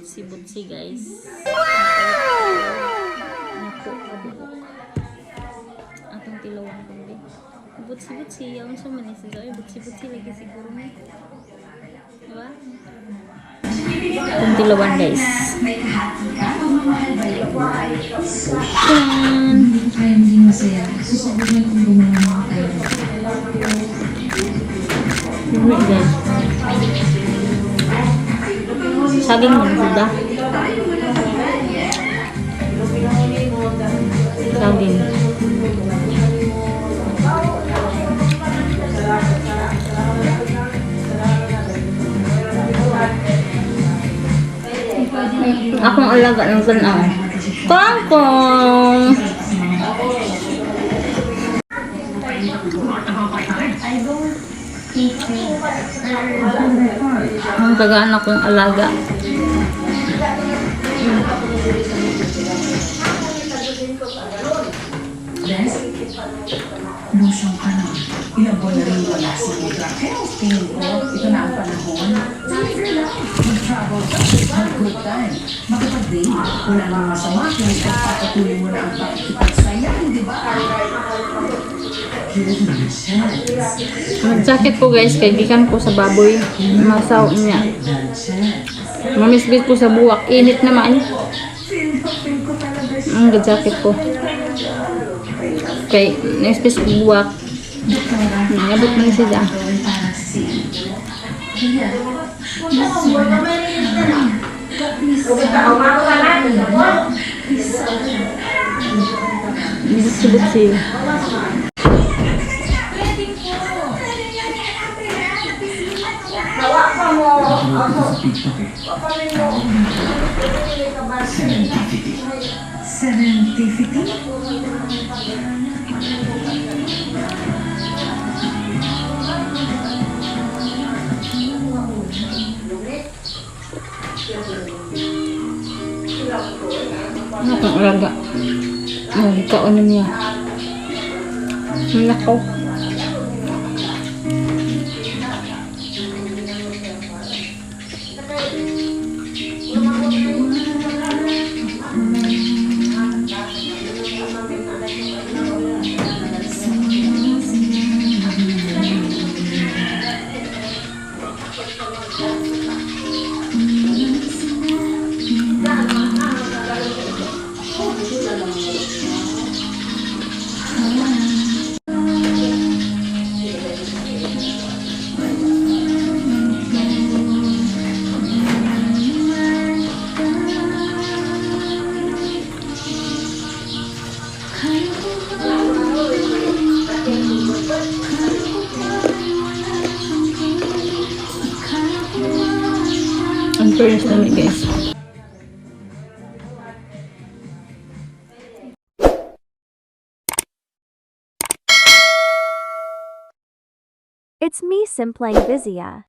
butsi-butsi guys. Naku, kabuok. Atong tilawan kundi. Butsi-butsi, yung sa manis. Butsi-butsi lagi siguro mo. Diba? Atong tilawan guys. Hindi masaya. Susubukan kong gumawa ng tayo. Yun guys. Saging mo sudah. Saging. Akong alaga ng tanaw. Kangkong! Ang tagaan akong alaga. Des, lusyong ka na. Ilang buwan na rin wala si Buddha. Pero tingin ko, ito na ang panahon. Mag-travel ka, mag-good time. Makapag-date, wala nang masama kung ipagpapatuloy mo na ang pakikipagsayan, di ba? Mag-jacket ko guys, kay gikan ko sa baboy. Masaw niya. Mamisbit ko sa buwak. Init naman. Ang jacket ko. Kay namisbit ko buwak. Nangabot man siya. Butsi-butsi. Serendipity? Ano kang alaga? Kaon na niya. Nakaw. Ang first na guys. It's me, Simplang Vizia.